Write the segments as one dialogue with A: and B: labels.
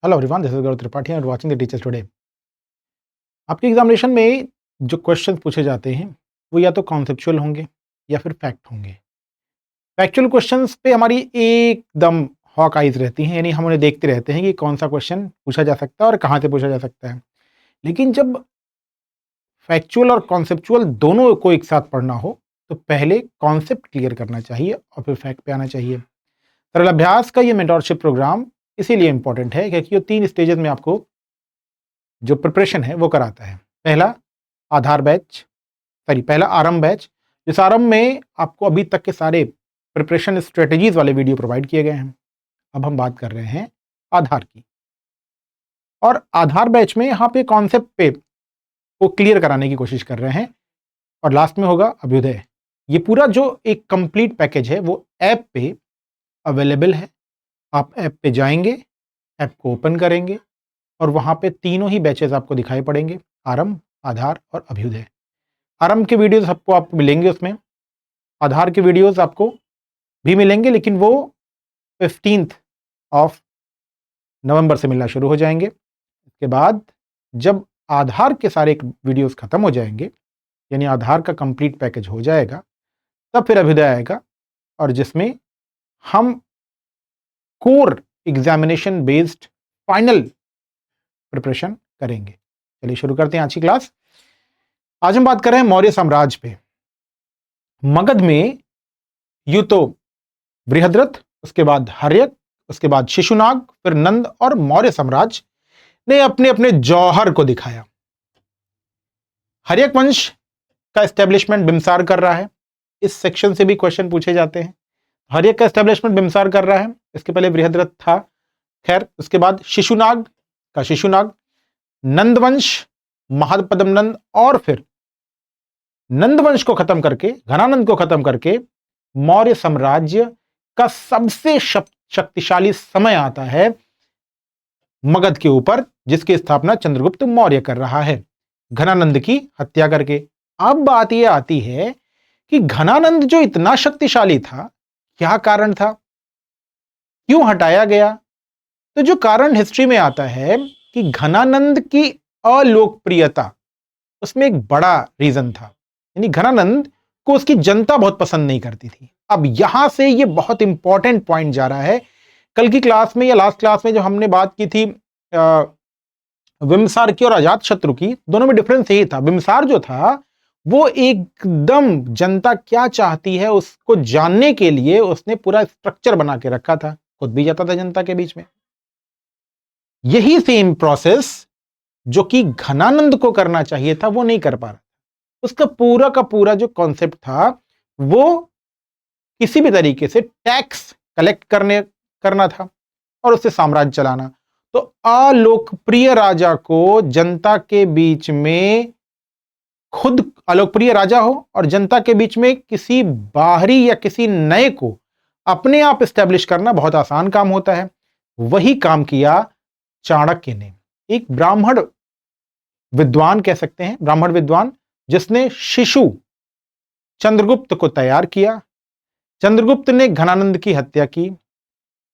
A: Hello everyone, this is Gaurav Tripathi and watching the teachers today. आपके examination में जो question पूछे जाते हैं वो या तो कॉन्सेप्चुअल होंगे या फिर फैक्ट होंगे। फैक्चुअल क्वेश्चंस पे हमारी एकदम हॉक आइज रहती हैं, यानी हम उन्हें देखते रहते हैं कि कौन सा क्वेश्चन पूछा जा सकता है और कहाँ से पूछा जा सकता है। लेकिन जब फैक्चुअल और कॉन्सेप्चुअल दोनों को एक साथ पढ़ना हो तो पहले कॉन्सेप्ट क्लियर करना चाहिए और फिर फैक्ट पे आना चाहिए। सरल अभ्यास का ये मेंटरशिप प्रोग्राम इसीलिए इंपॉर्टेंट है क्योंकि ये 3 स्टेजेस में आपको जो प्रिपरेशन है वो कराता है। पहला आधार बैच, पहला आरंभ बैच। इस आरंभ में आपको अभी तक के सारे प्रिपरेशन स्ट्रेटजीज वाले वीडियो प्रोवाइड किए गए हैं। अब हम बात कर रहे हैं आधार की, और आधार बैच में यहाँ पे कॉन्सेप्ट पे को क्लियर कराने की कोशिश कर रहे हैं। और लास्ट में होगा अभ्युदय। ये पूरा जो एक कंप्लीट पैकेज है वो ऐप पे अवेलेबल है। आप ऐप पे जाएंगे, ऐप को ओपन करेंगे और वहाँ पे तीनों ही बैचेस आपको दिखाई पड़ेंगे, आरंभ, आधार और अभ्युदय। आरंभ के वीडियोस आपको मिलेंगे उसमें, आधार के वीडियोस आपको भी मिलेंगे, लेकिन वो 15 ऑफ नवंबर से मिलना शुरू हो जाएंगे। इसके बाद जब आधार के सारे वीडियोस खत्म हो जाएंगे, यानी आधार का कंप्लीट पैकेज हो जाएगा, तब फिर अभ्युदय आएगा और जिसमें हम core examination based final preparation करेंगे। चलिए शुरू करते हैं आज की क्लास। आज हम बात कर रहे हैं मौर्य साम्राज्य पे। मगध में यूं तो बृहद्रथ, उसके बाद हर्यक, उसके बाद शिशुनाग, फिर नंद और मौर्य साम्राज्य ने अपने अपने जौहर को दिखाया। हर्यक वंश का एस्टेब्लिशमेंट बिम्सार कर रहा है। इस सेक्शन से भी क्वेश्चन पूछे जाते हैं। हर्यक का एस्टेब्लिशमेंट बिम्सार कर रहा है, इसके पहले बृहद्रथ था, खैर। उसके बाद शिशुनाग का शिशुनाग, नंदवंश, महापद्म, और फिर नंदवंश को खत्म करके, घनानंद को खत्म करके मौर्य साम्राज्य का सबसे शक्तिशाली समय आता है मगध के ऊपर, जिसकी स्थापना चंद्रगुप्त मौर्य कर रहा है घनानंद की हत्या करके। अब बात यह आती है कि घनानंद जो इतना शक्तिशाली था, क्या कारण था, क्यों हटाया गया? तो जो कारण हिस्ट्री में आता है कि घनानंद की अलोकप्रियता, उसमें एक बड़ा रीजन था। यानी घनानंद को उसकी जनता बहुत पसंद नहीं करती थी। अब यहां से ये बहुत इंपॉर्टेंट पॉइंट जा रहा है। कल की क्लास में या लास्ट क्लास में जब हमने बात की थी बिम्सार की और अजातशत्रु की, दोनों में डिफरेंस यही था। बिम्सार जो था वो एकदम जनता क्या चाहती है उसको जानने के लिए उसने पूरा स्ट्रक्चर बना के रखा था, खुद भी जाता था जनता के बीच में। यही सेम प्रोसेस जो कि घनानंद को करना चाहिए था वो नहीं कर पा रहा। उसका पूरा का पूरा जो कॉन्सेप्ट था वो किसी भी तरीके से टैक्स कलेक्ट करना था और उससे साम्राज्य चलाना। तो अलोकप्रिय राजा को जनता के बीच में, खुद अलोकप्रिय राजा हो और जनता के बीच में किसी बाहरी या किसी नए को अपने आप एस्टेब्लिश करना बहुत आसान काम होता है। वही काम किया चाणक्य ने, एक ब्राह्मण विद्वान कह सकते हैं, ब्राह्मण विद्वान, जिसने शिशु चंद्रगुप्त को तैयार किया। चंद्रगुप्त ने घनानंद की हत्या की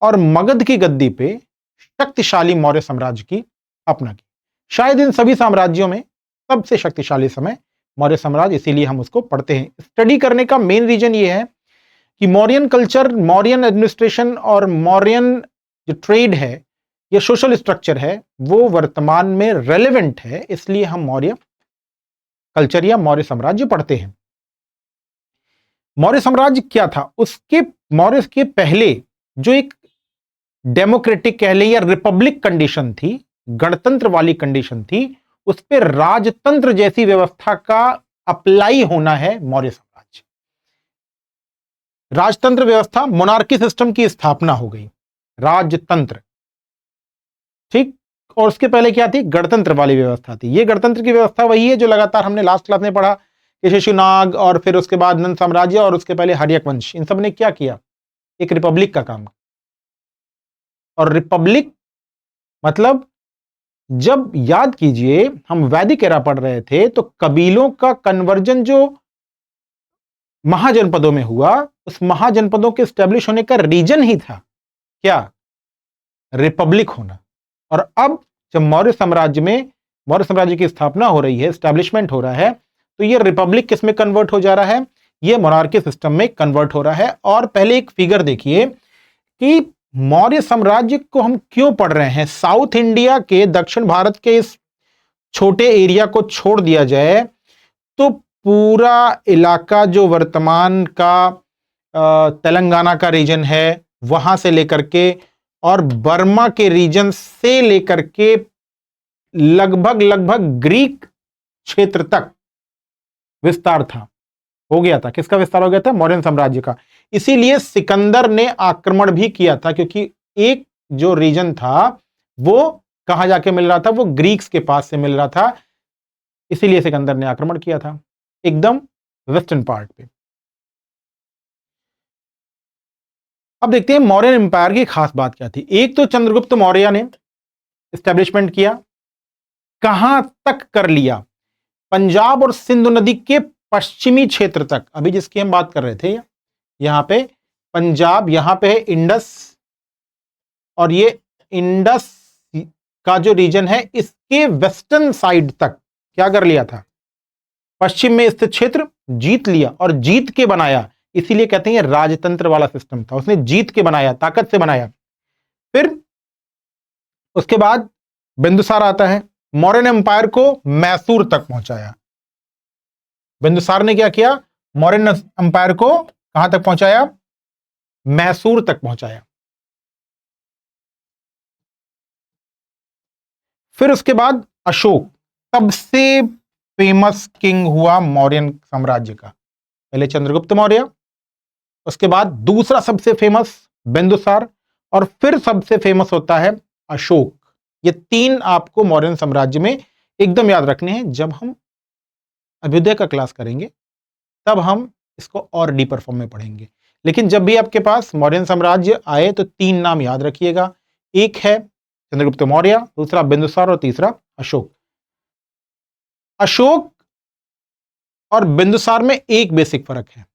A: और मगध की गद्दी पे शक्तिशाली मौर्य साम्राज्य की स्थापना की। शायद इन सभी साम्राज्यों में सबसे शक्तिशाली समय मौर्य साम्राज्य, इसीलिए हम उसको पढ़ते हैं। स्टडी करने का मेन रीजन ये है कि मौर्यन कल्चर, मौर्यन एडमिनिस्ट्रेशन और मौर्यन जो ट्रेड है या सोशल स्ट्रक्चर है वो वर्तमान में रेलेवेंट है, इसलिए हम मौर्य कल्चर या मौर्य साम्राज्य पढ़ते हैं। मौर्य साम्राज्य क्या था? उसके मौर्य के पहले जो एक डेमोक्रेटिक कह ले या रिपब्लिक कंडीशन थी, गणतंत्र वाली कंडीशन थी, उस पर राजतंत्र जैसी व्यवस्था का अप्लाई होना है मौर्य साम्राज्य। राजतंत्र व्यवस्था, मोनार्की सिस्टम की स्थापना हो गई, राजतंत्र, ठीक। और उसके पहले क्या थी? गणतंत्र वाली व्यवस्था थी। ये गणतंत्र की व्यवस्था वही है जो लगातार हमने लास्ट क्लास में पढ़ा कि शिशुनाग और फिर उसके बाद नंद साम्राज्य और उसके पहले हर्यक वंश, इन सब ने क्या किया? एक रिपब्लिक का काम। और रिपब्लिक मतलब, जब याद कीजिए हम वैदिक एरा पढ़ रहे थे तो कबीलों का कन्वर्जन जो महाजनपदों में हुआ, उस महाजनपदों के स्टैब्लिश होने का रीजन ही था क्या? रिपब्लिक होना। और अब जब मौर्य साम्राज्य की स्थापना हो रही है, एस्टैब्लिशमेंट हो रहा है, तो ये रिपब्लिक किस में कन्वर्ट हो जा रहा है? ये मोनार्की सिस्टम में कन्वर्ट हो रहा है। और पहले एक फिगर देखिए कि मौर्य साम्राज्य को हम क्यों पढ़ रहे हैं। साउथ इंडिया के, दक्षिण भारत के इस छोटे एरिया को छोड़ दिया जाए तो पूरा इलाका जो वर्तमान का तेलंगाना का रीजन है, वहां से लेकर के और बर्मा के रीजन से लेकर के लगभग ग्रीक क्षेत्र तक विस्तार था, हो गया था। किसका विस्तार हो गया था? मौर्य साम्राज्य का। इसीलिए सिकंदर ने आक्रमण भी किया था, क्योंकि एक जो रीजन था वो कहां जाके मिल रहा था? वो ग्रीक्स के पास से मिल रहा था। इसीलिए सिकंदर ने आक्रमण किया था एकदम वेस्टर्न पार्ट पे। अब देखते हैं मौर्य एम्पायर की खास बात क्या थी। एक तो चंद्रगुप्त मौर्य ने एस्टैब्लिशमेंट किया, कहां तक कर लिया? पंजाब और सिंधु नदी के पश्चिमी क्षेत्र तक। अभी जिसकी हम बात कर रहे थे, यहां पे पंजाब, यहां पे है इंडस, और ये इंडस का जो रीजन है इसके वेस्टर्न साइड तक क्या कर लिया था? पश्चिम में स्थित क्षेत्र जीत लिया, और जीत के बनाया। इसीलिए कहते हैं राजतंत्र वाला सिस्टम था, उसने जीत के बनाया, ताकत से बनाया। फिर उसके बाद बिंदुसार आता है, मौर्यन एम्पायर को मैसूर तक पहुंचाया। बिंदुसार ने क्या किया? मौर्यन एम्पायर को कहां तक पहुंचाया? मैसूर तक पहुंचाया। फिर उसके बाद अशोक, सबसे फेमस किंग हुआ मौर्यन साम्राज्य का। पहले चंद्रगुप्त मौर्य, उसके बाद दूसरा सबसे फेमस बिंदुसार, और फिर सबसे फेमस होता है अशोक। ये तीन आपको मौर्यन साम्राज्य में एकदम याद रखने हैं। जब हम अभ्युदय का क्लास करेंगे तब हम इसको और डीपर फॉर्म में पढ़ेंगे। लेकिन जब भी आपके पास मौर्यन साम्राज्य आए तो तीन नाम याद रखिएगा। एक है चंद्रगुप्त मौर्य, दूसरा बिंदुसार, और तीसरा अशोक। अशोक और बिंदुसार में एक बेसिक फर्क है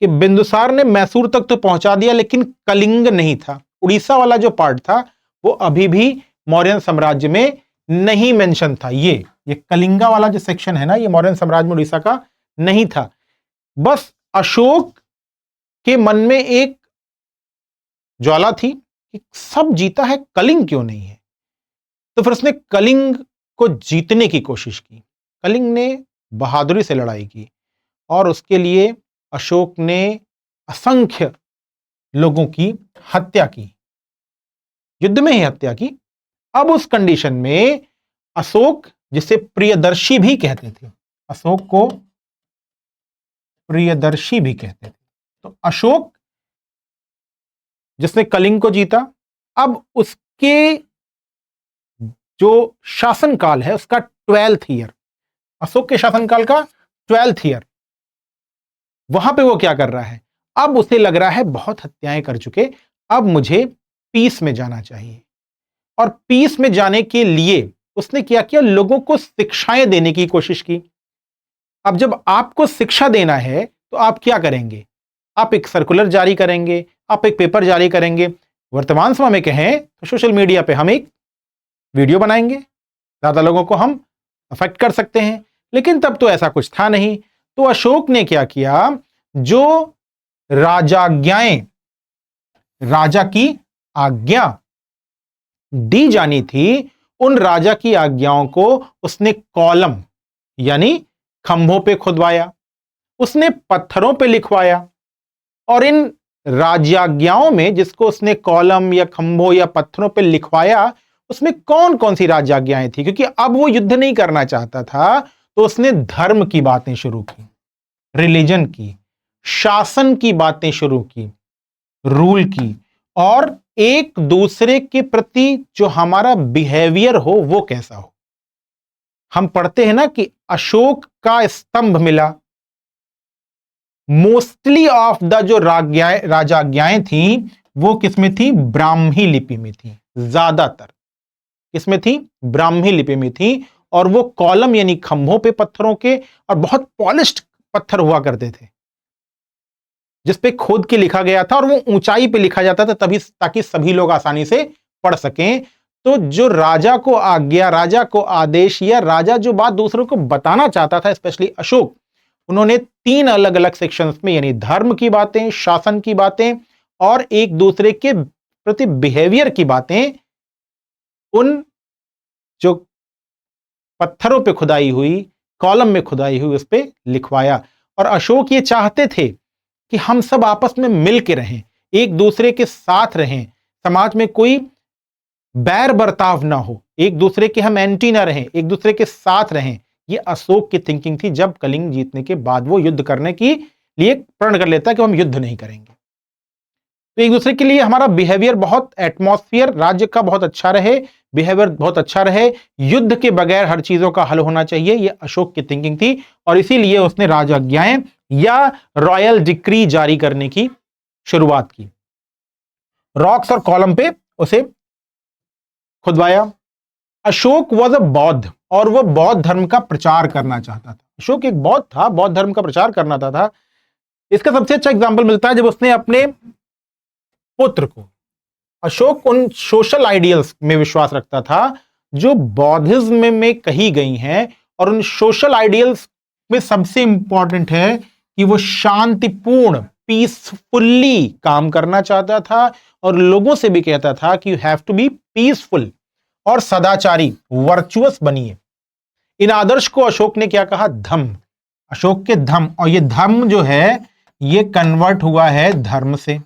A: कि बिंदुसार ने मैसूर तक तो पहुंचा दिया, लेकिन कलिंग नहीं था। उड़ीसा वाला जो पार्ट था वो अभी भी मौर्यन साम्राज्य में नहीं मेंशन था। ये कलिंगा वाला जो सेक्शन है ना, ये मौर्यन साम्राज्य में उड़ीसा का नहीं था। बस अशोक के मन में एक ज्वाला थी कि सब जीता है, कलिंग क्यों नहीं है? तो फिर उसने कलिंग को जीतने की कोशिश की। कलिंग ने बहादुरी से लड़ाई की, और उसके लिए अशोक ने असंख्य लोगों की हत्या की, युद्ध में ही हत्या की। अब उस कंडीशन में अशोक, जिसे प्रियदर्शी भी कहते थे, अशोक को प्रियदर्शी भी कहते थे, तो अशोक जिसने कलिंग को जीता, अब उसके जो शासनकाल है उसका 12th ईयर, अशोक के शासनकाल का 12th ईयर, वहां पे वो क्या कर रहा है? अब उसे लग रहा है बहुत हत्याएं कर चुके, अब मुझे पीस में जाना चाहिए। और पीस में जाने के लिए उसने क्या किया? लोगों को शिक्षाएं देने की कोशिश की। अब जब आपको शिक्षा देना है तो आप क्या करेंगे? आप एक सर्कुलर जारी करेंगे, आप एक पेपर जारी करेंगे। वर्तमान समय में कहें तो सोशल मीडिया पे हम एक वीडियो बनाएंगे, ज्यादा लोगों को हम अफेक्ट कर सकते हैं। लेकिन तब तो ऐसा कुछ था नहीं। तो अशोक ने क्या किया? जो राजाज्ञाएं, राजा की आज्ञा दी जानी थी, उन राजा की आज्ञाओं को उसने कॉलम यानी खंभों पे खुदवाया, उसने पत्थरों पे लिखवाया। और इन राजाज्ञाओं में जिसको उसने कॉलम या खंभों या पत्थरों पे लिखवाया, उसमें कौन कौन सी राजाज्ञाएं थी? क्योंकि अब वो युद्ध नहीं करना चाहता था, तो उसने धर्म की बातें शुरू की, रिलीजन की, शासन की बातें शुरू की, रूल की, और एक दूसरे के प्रति जो हमारा बिहेवियर हो वो कैसा हो। हम पढ़ते हैं ना कि अशोक का स्तंभ मिला। मोस्टली ऑफ द जो राजाज्ञाएं थी वो किसमें थी? ब्राह्मी लिपि में थी। ज्यादातर किसमें थी? ब्राह्मी लिपि में थी। और वो कॉलम यानी खंभों पे पत्थरों के, और बहुत पॉलिश्ड पत्थर हुआ करते थे जिसपे खोद के लिखा गया था, और वो ऊंचाई पे लिखा जाता था तभी, ताकि सभी लोग आसानी से पढ़ सकें। तो जो राजा को आज्ञा, राजा को आदेश या राजा जो बात दूसरों को बताना चाहता था, स्पेशली अशोक, उन्होंने 3 अलग अलग सेक्शंस में, यानी धर्म की बातें, शासन की बातें और एक दूसरे के प्रति बिहेवियर की बातें उन जो पत्थरों पे खुदाई हुई, कॉलम में खुदाई हुई, उस पे लिखवाया। और अशोक ये चाहते थे कि हम सब आपस में मिल के रहें, एक दूसरे के साथ रहें, समाज में कोई बैर बर्ताव ना हो, एक दूसरे के हम एंटी ना रहें, एक दूसरे के साथ रहें। ये अशोक की थिंकिंग थी। जब कलिंग जीतने के बाद वो युद्ध करने की लिए प्रण कर लेता है कि हम युद्ध नहीं करेंगे। तो एक दूसरे के लिए हमारा बिहेवियर, बहुत एटमॉस्फेयर राज्य का बहुत अच्छा रहे, बिहेवियर बहुत अच्छा रहे, युद्ध के बगैर हर चीजों का हल होना चाहिए, ये अशोक की थिंकिंग थी। और इसीलिए उसने राजाज्ञाएं या रॉयल डिक्री जारी करने की शुरुआत की। रॉक्स और कॉलम पे उसे खुदवाया। अशोक वॉज अ बौद्ध, और वह बौद्ध धर्म का प्रचार करना चाहता था। अशोक एक बौद्ध था, बौद्ध धर्म का प्रचार करना था। इसका सबसे अच्छा एग्जाम्पल मिलता है जब उसने अपने पुत्र को, अशोक उन सोशल आइडियल्स में विश्वास रखता था जो बौद्धिज्म में कही गई हैं, और उन सोशल आइडियल्स में सबसे इंपॉर्टेंट है कि वो शांतिपूर्ण, पीसफुल्ली काम करना चाहता था, और लोगों से भी कहता था कि you have to be peaceful और सदाचारी, वर्चुअस बनिए। इन आदर्श को अशोक ने क्या कहा? धम्म। अशोक के धम्म, और ये धम्म जो है ये कन्वर्ट हुआ है धर्म से।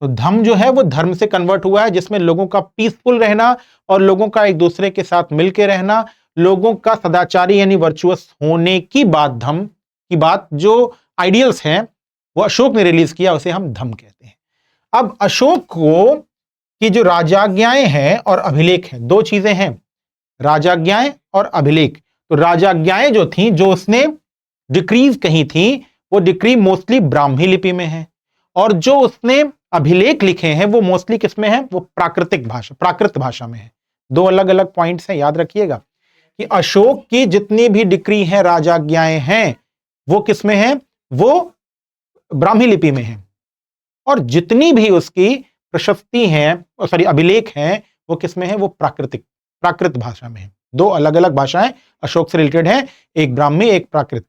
A: तो धम्म जो है वो धर्म से कन्वर्ट हुआ है, जिसमें लोगों का पीसफुल रहना और लोगों का एक दूसरे के साथ मिलकर रहना, लोगों का सदाचारी यानी वर्चुअस होने की बात, धम्म की बात, जो आइडियल्स हैं वो अशोक ने रिलीज किया, उसे हम धम्म कहते हैं। अब अशोक को की जो राजाज्ञाएं हैं और अभिलेख हैं, दो चीजें हैं, राजाज्ञाएं और अभिलेख। तो राजाज्ञाएं जो थी, जो उसने डिक्रीज कही थी, वो डिक्री मोस्टली ब्राह्मी लिपि में है, और जो उसने अभिलेख लिखे हैं वो मोस्टली किसमें है? वो प्राकृतिक भाषा, प्राकृत भाषा में है। दो अलग अलग पॉइंट्स हैं, याद रखिएगा कि अशोक की जितनी भी डिक्री हैं, राजाज्ञाएं हैं, वो किसमें है? वो ब्राह्मी लिपि में है। और जितनी भी उसकी प्रशस्ति हैं, सॉरी अभिलेख हैं, वो किसमें है? वो प्राकृतिक, प्राकृत भाषा में है। दो अलग अलग भाषाएं अशोक से रिलेटेड हैं, एक ब्राह्मी, एक प्राकृत।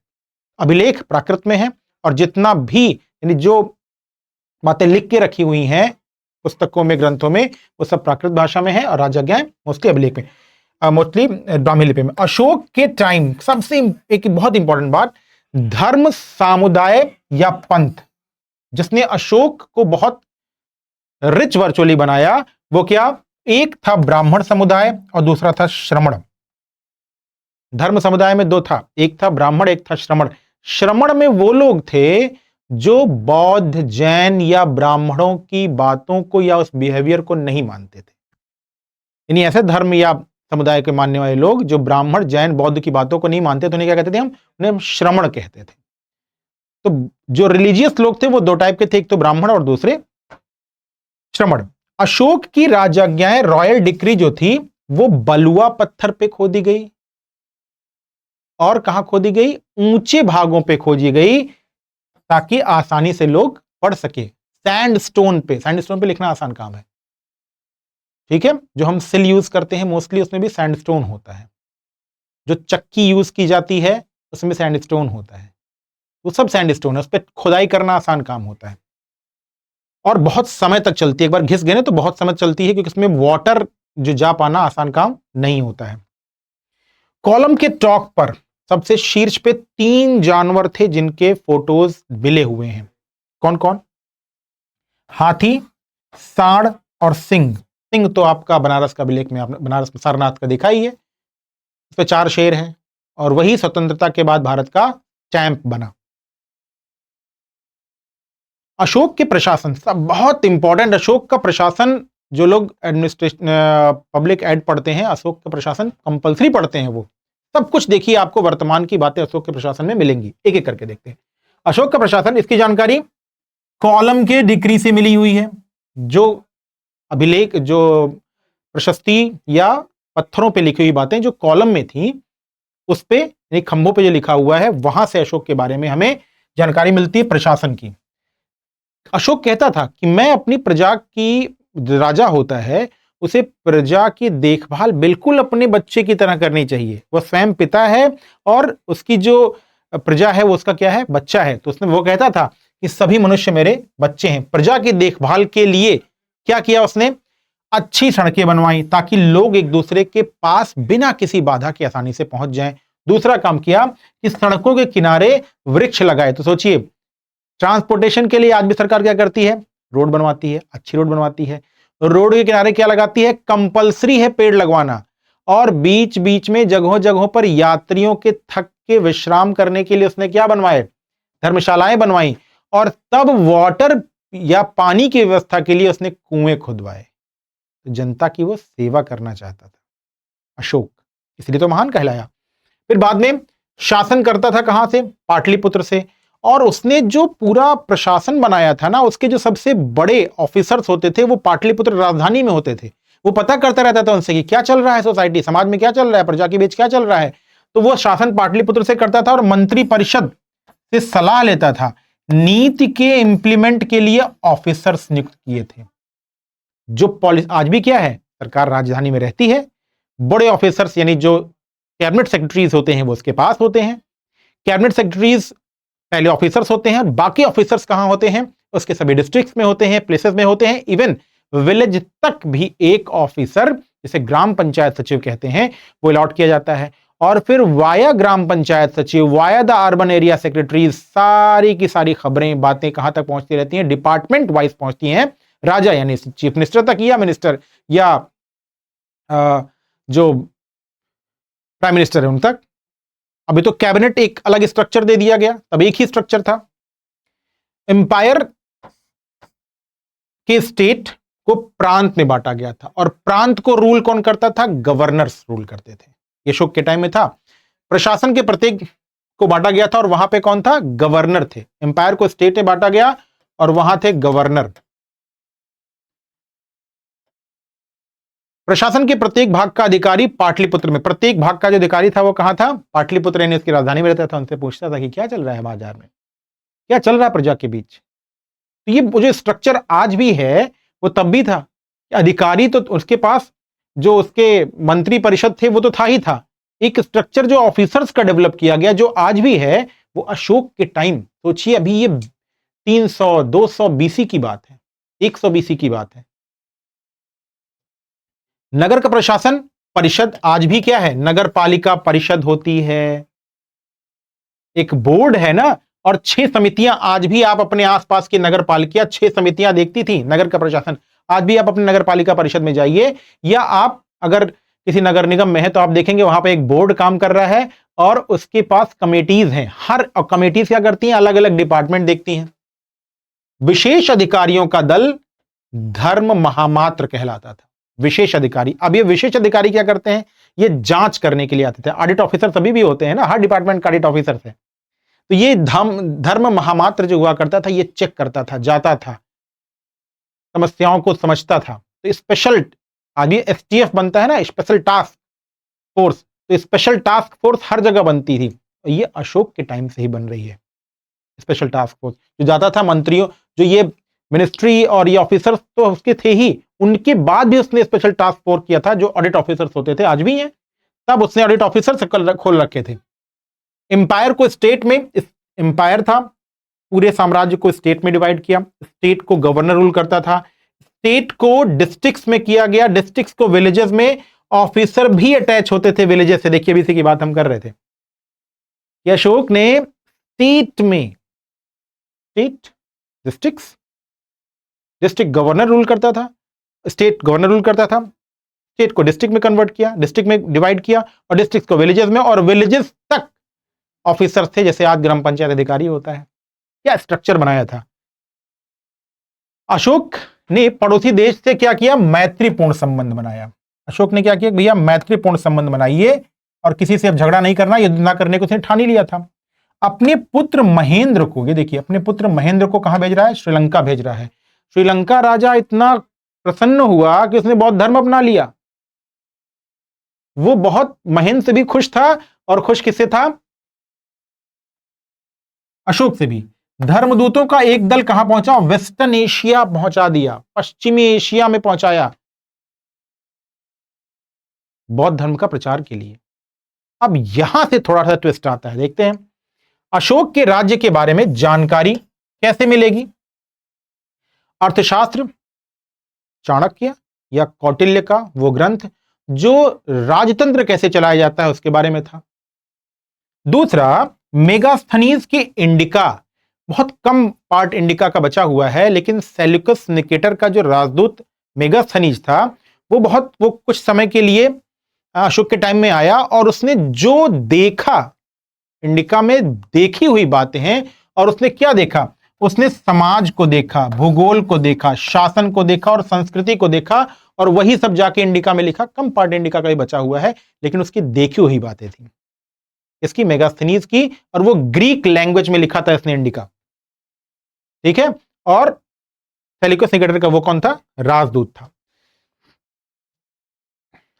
A: अभिलेख प्राकृत में है, और जितना भी यानी जो बातें लिख के रखी हुई हैं पुस्तकों में, ग्रंथों में, वो सब प्राकृत भाषा में है, और राजाज्ञाएं मोस्टली अभिलेख में, मोस्टली ब्राह्मी लिपि में। अशोक के टाइम सबसे एक बहुत इंपॉर्टेंट बात, धर्म, समुदाय या पंथ, जिसने अशोक को बहुत रिच वर्चुअली बनाया, वो क्या? एक था ब्राह्मण समुदाय और दूसरा था श्रमण। धर्म समुदाय में दो था, एक था ब्राह्मण, एक था श्रमण। श्रमण में वो लोग थे जो बौद्ध, जैन या ब्राह्मणों की बातों को या उस बिहेवियर को नहीं मानते थे। यानी ऐसे धर्म या समुदाय के मानने वाले लोग जो ब्राह्मण, जैन, बौद्ध की बातों को नहीं मानते थे, उन्हें क्या कहते थे? उन्हें श्रमण कहते थे। तो जो रिलीजियस लोग थे वो दो टाइप के थे, एक तो ब्राह्मण और दूसरे श्रमण। अशोक की राजाज्ञाएं, रॉयल डिक्री जो थी, वो बलुआ पत्थर पे खोदी गई, और कहां खोदी गई? ऊंचे भागों पे खोदी गई, ताकि आसानी से लोग पढ़ सके। सैंडस्टोन पे, सैंडस्टोन पे लिखना आसान काम है, ठीक है? जो हम सिल यूज करते हैं मोस्टली, उसमें भी सैंडस्टोन होता है। जो चक्की यूज की जाती है उसमें सैंडस्टोन होता है, वो सब सैंडस्टोन है। उस पर खुदाई करना आसान काम होता है, और बहुत समय तक चलती है। एक बार घिस गए ना तो बहुत समय चलती है, क्योंकि इसमें वाटर जो जा पाना आसान काम नहीं होता है। कॉलम के टॉप पर सबसे शीर्ष पे 3 जानवर थे जिनके फोटोज मिले हुए हैं। कौन कौन? हाथी, सांड और सिंह। सिंह तो आपका बनारस का अभिलेख में, आपने बनारस में सारनाथ का देखा ही है, इस पे 4 शेर हैं, और वही स्वतंत्रता के बाद भारत का स्टैंप बना। अशोक के प्रशासन सब बहुत इंपॉर्टेंट। अशोक का प्रशासन, जो लोग एडमिनिस्ट्रेशन, पब्लिक एड पढ़ते हैं, अशोक का प्रशासन कंपलसरी पढ़ते हैं, वो सब कुछ देखिए, आपको वर्तमान की बातें अशोक के प्रशासन में मिलेंगी। एक एक करके देखते हैं। अशोक का प्रशासन, इसकी जानकारी कॉलम के डिक्री से मिली हुई है। जो अभिलेख, जो प्रशस्ति या पत्थरों पे लिखी हुई बातें जो कॉलम में थी, उस पे खंभों पे जो लिखा हुआ है, वहां से अशोक के बारे में हमें जानकारी मिलती है प्रशासन की। अशोक कहता था कि मैं अपनी प्रजा की, राजा होता है उसे प्रजा की देखभाल बिल्कुल अपने बच्चे की तरह करनी चाहिए। वह स्वयं पिता है और उसकी जो प्रजा है वो उसका क्या है, बच्चा है। तो उसने वो कहता था कि सभी मनुष्य मेरे बच्चे हैं। प्रजा की देखभाल के लिए क्या किया उसने, अच्छी सड़कें बनवाई ताकि लोग एक दूसरे के पास बिना किसी बाधा के आसानी से पहुंच जाएं। दूसरा काम किया कि सड़कों के किनारे वृक्ष लगाए। तो सोचिए, ट्रांसपोर्टेशन के लिए आज भी सरकार क्या करती है, रोड बनवाती है, अच्छी रोड बनवाती है। रोड के किनारे क्या लगाती है, कंपलसरी है पेड़ लगवाना। और बीच बीच में जगहों जगहों पर यात्रियों के थक के विश्राम करने के लिए उसने क्या बनवाए, धर्मशालाएं बनवाई। और तब वाटर या पानी की व्यवस्था के लिए उसने कुएं खुदवाए। तो जनता की वो सेवा करना चाहता था अशोक, इसलिए तो महान कहलाया। फिर बाद में शासन करता था कहां से, पाटलिपुत्र से। और उसने जो पूरा प्रशासन बनाया था ना, उसके जो सबसे बड़े ऑफिसर्स होते थे वो पाटलिपुत्र राजधानी में होते थे। वो पता करता रहता था उनसे कि क्या चल रहा है सोसाइटी, समाज में क्या चल रहा है, प्रजा के बीच क्या चल रहा है। तो वो शासन पाटलिपुत्र से करता था और मंत्री परिषद से सलाह लेता था। नीति के इंप्लीमेंट के लिए ऑफिसर्स नियुक्त किए थे। जो पॉलिसी आज भी क्या है, सरकार राजधानी में रहती है, बड़े ऑफिसर्स यानी जो कैबिनेट सेक्रेटरीज होते हैं वो उसके पास होते हैं। कैबिनेट सेक्रेटरीज पहले ऑफिसर्स होते हैं, बाकी ऑफिसर्स कहां होते हैं, उसके सभी डिस्ट्रिक्ट्स में होते हैं, प्लेसेस में होते हैं। इवन विलेज तक भी एक ऑफिसर, जिसे ग्राम पंचायत सचिव कहते हैं, वो अलॉट किया जाता है। और फिर वाया ग्राम पंचायत सचिव, via the urban area secretaries, सारी की सारी खबरें बातें कहां तक पहुंचती रहती हैं, डिपार्टमेंट वाइज पहुंचती हैं राजा यानी चीफ मिनिस्टर तक, या मिनिस्टर या जो प्राइम मिनिस्टर है उन तक। अभी तो कैबिनेट एक अलग स्ट्रक्चर दे दिया गया, तब एक ही स्ट्रक्चर था। एम्पायर के स्टेट को प्रांत में बांटा गया था और प्रांत को रूल कौन करता था, गवर्नर्स रूल करते थे। ये अशोक के टाइम में था। प्रशासन के प्रत्येक को बांटा गया था और वहां पे कौन था, गवर्नर थे। एम्पायर को स्टेट में बांटा गया और वहां थे गवर्नर। प्रशासन के प्रत्येक भाग का अधिकारी पाटलिपुत्र में, प्रत्येक भाग का जो अधिकारी था वो कहां था, पाटलिपुत्र यानी उसकी राजधानी में रहता था। उनसे पूछता था कि क्या चल रहा है बाजार में, क्या चल रहा है प्रजा के बीच। तो ये जो स्ट्रक्चर आज भी है वो तब भी था। अधिकारी तो उसके पास, जो उसके मंत्री परिषद थे वो तो था ही था। एक स्ट्रक्चर जो ऑफिसर्स का डेवलप किया गया जो आज भी है, वो अशोक के टाइम, सोचिए अभी ये 300-200 बीसी की बात है, 100 बीसी की बात है। नगर का प्रशासन परिषद आज भी क्या है, नगर पालिका परिषद होती है, एक बोर्ड है ना। और 6 समितियां आज भी आप अपने आसपास की नगर पालिका 6 समितियां देखती थी। नगर का प्रशासन आज भी आप अपने नगर पालिका परिषद में जाइए, या आप अगर किसी नगर निगम में है तो आप देखेंगे वहां पे एक बोर्ड काम कर रहा है और उसके पास कमेटीज हैं। हर कमेटीज क्या करती हैं, अलग अलग डिपार्टमेंट देखती हैं। विशेष अधिकारियों का दल धर्म महामात्र कहलाता था, विशेष अधिकारी। अब ये विशेष अधिकारी क्या करते हैं, ये जांच करने के लिए आते थे। ऑडिट ऑफिसर सभी भी होते हैं ना, हर डिपार्टमेंट का ऑडिट ऑफिसर है। तो ये धर्म महामात्र जो हुआ करता था, ये चेक करता था, जाता था, समस्याओं को समझता था। तो स्पेशल, आगे एसटीएफ बनता है ना, स्पेशल टास्क फोर्स। तो स्पेशल टास्क फोर्स हर जगह बनती थी। तो ये अशोक के टाइम से ही बन रही है स्पेशल टास्क फोर्स, जो जाता था मंत्रियों, जो ये मिनिस्ट्री और ये ऑफिसर्स तो उसके थे ही, उनके बाद भी उसने स्पेशल टास्क फोर्स किया था जो ऑडिट ऑफिसर्स होते थे, आज भी हैं। तब उसने ऑडिट ऑफिसर खोल रखे थे। एम्पायर को स्टेट में, एम्पायर था, पूरे साम्राज्य को स्टेट में डिवाइड किया। स्टेट को गवर्नर रूल करता था। स्टेट को डिस्ट्रिक्ट्स में किया गया, डिस्ट्रिक्ट्स को विलेजेस में। ऑफिसर भी अटैच होते थे विलेजेस से। देखिए अभी इसी की बात हम कर रहे थे कि अशोक ने स्टेट में, state districts, district governor rule करता था, स्टेट गवर्नर रूल करता था, स्टेट को डिस्ट्रिक्ट में कन्वर्ट किया, डिस्ट्रिक्ट में डिवाइड किया, और डिस्ट्रिक्ट को विलेजेस में, और विलेजेस तक ऑफिसर्स थे, जैसे आज ग्राम पंचायत अधिकारी होता है। क्या स्ट्रक्चर बनाया था। अशोक ने पड़ोसी देश से क्या किया, मैत्रीपूर्ण संबंध बनाया। अशोक ने क्या किया, भैया मैत्रीपूर्ण संबंध बनाइए और किसी से अब झगड़ा नहीं करना, युद्ध ना करने को उसने ठान ही लिया था। अपने पुत्र महेंद्र को, ये देखिए अपने पुत्र महेंद्र को कहां भेज रहा है, श्रीलंका भेज रहा है। श्रीलंका राजा इतना प्रसन्न हुआ कि उसने बौद्ध धर्म अपना लिया। वो बहुत महेंद्र से भी खुश था, और खुश किससे था, अशोक से भी। धर्मदूतों का एक दल कहां पहुंचा, वेस्टर्न एशिया पहुंचा दिया, पश्चिमी एशिया में पहुंचाया। बौद्ध धर्म का प्रचार के लिए। अब यहां से थोड़ा सा ट्विस्ट आता है, देखते हैं अशोक के राज्य के बारे में जानकारी कैसे मिलेगी। अर्थशास्त्र, चाणक्य या कौटिल्य का वो ग्रंथ जो राजतंत्र कैसे चलाया जाता है उसके बारे में था। दूसरा, मेगास्थनीज की इंडिका, बहुत कम पार्ट इंडिका का बचा हुआ है, लेकिन सेल्यूकस निकेटर का जो राजदूत मेगास्थनीज था वो कुछ समय के लिए अशोक के टाइम में आया और उसने जो देखा, इंडिका में देखी हुई बातें हैं, और उसने क्या देखा, उसने समाज को देखा, भूगोल को देखा, शासन को देखा और संस्कृति को देखा, और वही सब जाके इंडिका में लिखा। कम पार्ट इंडिका का ही बचा हुआ है, लेकिन उसकी देखी हुई बातें थी इसकी, मेगास्थनीज की, और वो ग्रीक लैंग्वेज में लिखा था इसने इंडिका, ठीक है। और सेल्यूकस निकेटर का वो कौन था, राजदूत था।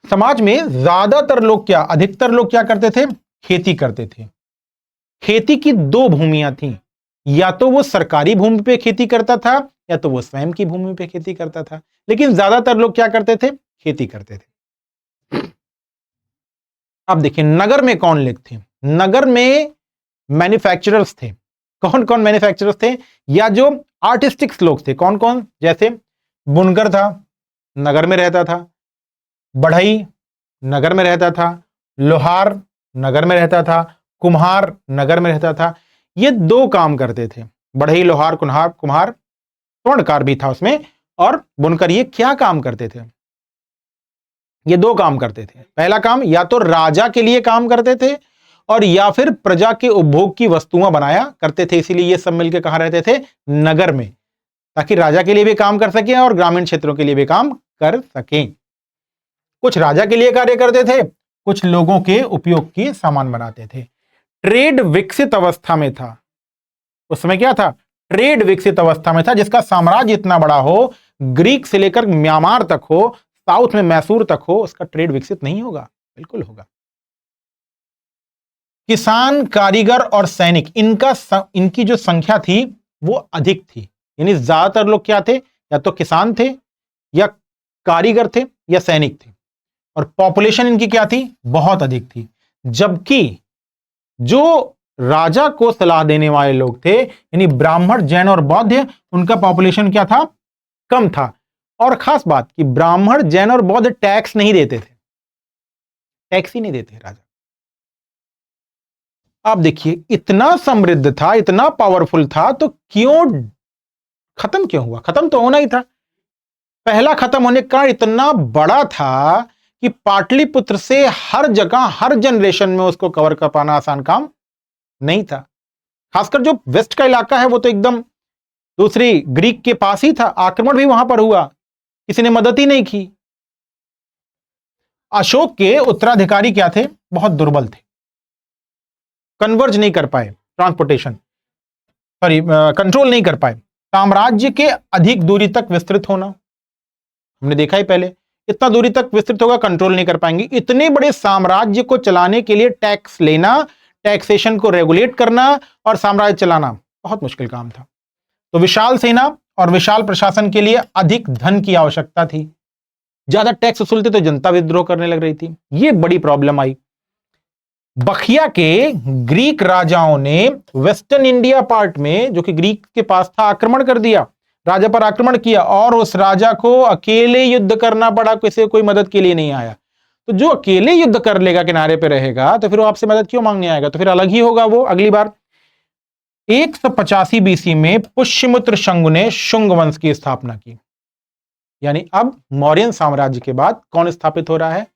A: समाज में ज्यादातर लोग क्या, अधिकतर लोग क्या करते थे, खेती करते थे। खेती की दो भूमियां थी, या तो वो सरकारी भूमि पे खेती करता था या तो वो स्वयं की भूमि पे खेती करता था, लेकिन ज्यादातर लोग क्या करते थे, खेती करते थे। अब देखिए नगर में कौन लोग थे, नगर में मैन्युफैक्चरर्स थे। कौन कौन मैन्युफैक्चरर्स थे, या जो आर्टिस्टिक्स लोग थे, कौन कौन, जैसे बुनकर था, नगर में रहता था, बढ़ई नगर में रहता था, लोहार नगर में रहता था, कुम्हार नगर में रहता था। ये दो काम करते थे, बढ़ई, लोहार, कुम्हार, स्वर्णकार भी था उसमें, और बुनकर। ये क्या काम करते थे, ये दो काम करते थे। पहला काम, या तो राजा के लिए काम करते थे और या फिर प्रजा के उपभोग की वस्तुएं बनाया करते थे। इसीलिए ये सब मिलकर कहां रहते थे, नगर में, ताकि राजा के लिए भी काम कर सकें और ग्रामीण क्षेत्रों के लिए भी काम कर सकें। कुछ राजा के लिए कार्य करते थे, कुछ लोगों के उपयोग के सामान बनाते थे। ट्रेड विकसित अवस्था में था उस समय, क्या था, ट्रेड विकसित अवस्था में था, जिसका साम्राज्य इतना बड़ा हो, ग्रीक से लेकर म्यांमार तक हो, साउथ में मैसूर तक हो, उसका ट्रेड विकसित नहीं होगा, बिल्कुल होगा। किसान, कारीगर और सैनिक, इनकी जो संख्या थी वो अधिक थी। यानी ज्यादातर लोग क्या थे, या तो किसान थे या कारीगर थे या सैनिक थे, और पॉपुलेशन इनकी क्या थी, बहुत अधिक थी। जबकि जो राजा को सलाह देने वाले लोग थे, यानी ब्राह्मण, जैन और बौद्ध, उनका पॉपुलेशन क्या था, कम था। और खास बात कि ब्राह्मण, जैन और बौद्ध टैक्स नहीं देते थे, टैक्स ही नहीं देते राजा। आप देखिए इतना समृद्ध था, इतना पावरफुल था, तो क्यों खत्म क्यों हुआ, खत्म तो होना ही था। पहला खत्म होने का इतना बड़ा था कि पाटलिपुत्र से हर जगह, हर जनरेशन में उसको कवर कर पाना आसान काम नहीं था। खासकर जो वेस्ट का इलाका है वो तो एकदम दूसरी ग्रीक के पास ही था, आक्रमण भी वहां पर हुआ, किसी ने मदद ही नहीं की। अशोक के उत्तराधिकारी क्या थे, बहुत दुर्बल थे, कन्वर्ज नहीं कर पाए, ट्रांसपोर्टेशन सॉरी कंट्रोल नहीं कर पाए। साम्राज्य के अधिक दूरी तक विस्तृत होना, हमने देखा ही पहले, इतना दूरी तक विस्तृत होगा, कंट्रोल नहीं कर पाएंगे। इतने बड़े साम्राज्य को चलाने के लिए टैक्स लेना, टैक्सेशन को रेगुलेट करना और साम्राज्य चलाना बहुत मुश्किल काम था। तो विशाल सेना और विशाल प्रशासन के लिए अधिक धन की आवश्यकता थी। ज्यादा टैक्स वसूलते तो जनता विद्रोह करने लग रही थी, यह बड़ी प्रॉब्लम आई। बखिया के ग्रीक राजाओं ने वेस्टर्न इंडिया पार्ट में, जो कि ग्रीक के पास था, आक्रमण कर दिया, राजा पर आक्रमण किया, और उस राजा को अकेले युद्ध करना पड़ा, किसी कोई मदद के लिए नहीं आया। तो जो अकेले युद्ध कर लेगा, किनारे पे रहेगा, तो फिर वो आपसे मदद क्यों मांगने आएगा, तो फिर अलग ही होगा वो अगली बार। 185 बीसी में पुष्यमित्र शंगु ने शुंग वंश की स्थापना की। यानी अब मौर्यन साम्राज्य के बाद कौन स्थापित हो रहा है,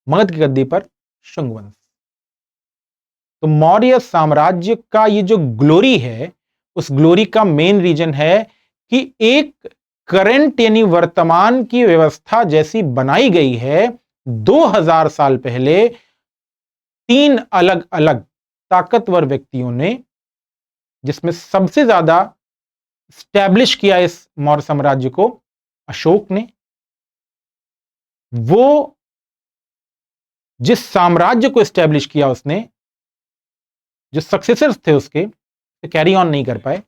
A: मगध की गद्दी पर शुंग वंश। तो मौर्य साम्राज्य का ये जो ग्लोरी है, उस ग्लोरी का मेन रीजन है कि एक करंट यानी वर्तमान की व्यवस्था जैसी बनाई गई है 2000 साल पहले 3 अलग अलग ताकतवर व्यक्तियों ने, जिसमें सबसे ज्यादा स्टैब्लिश किया इस मौर्य साम्राज्य को अशोक ने। वो जिस साम्राज्य को स्टैब्लिश किया, उसने जो सक्सेसर्स थे उसके कैरी ऑन नहीं कर पाए,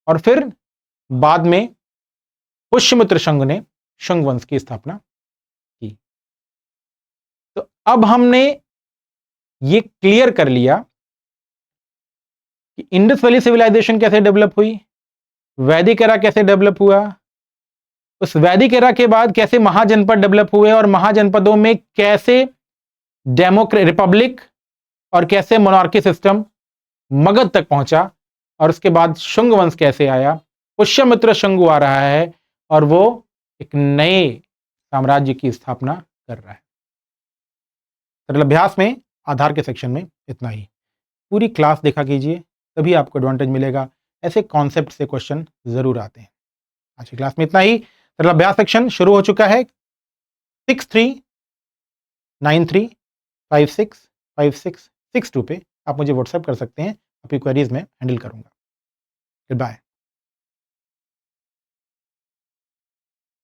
A: और फिर बाद में पुष्यमित्र शंगु ने शुंग वंश की स्थापना की। तो अब हमने ये क्लियर कर लिया कि इंडस वैली सिविलाइजेशन कैसे डेवलप हुई, वैदिक एरा कैसे डेवलप हुआ, उस वैदिक एरा के बाद कैसे महाजनपद डेवलप हुए और महाजनपदों में कैसे रिपब्लिक और कैसे मोनार्की सिस्टम मगध तक पहुंचा, और उसके बाद शुंग वंश कैसे आया, पुष्यमित्र शंगु आ रहा है और वो एक नए साम्राज्य की स्थापना कर रहा है। सरल अभ्यास में आधार के सेक्शन में इतना ही। पूरी क्लास देखा कीजिए, तभी आपको एडवांटेज मिलेगा। ऐसे कॉन्सेप्ट से क्वेश्चन जरूर आते हैं। आज की क्लास में इतना ही। सरल अभ्यास सेक्शन शुरू हो चुका है। 6393565662 पे आप मुझे व्हाट्सएप कर सकते हैं। आपकी क्वेरीज में हैंडल करूंगा। Good bye.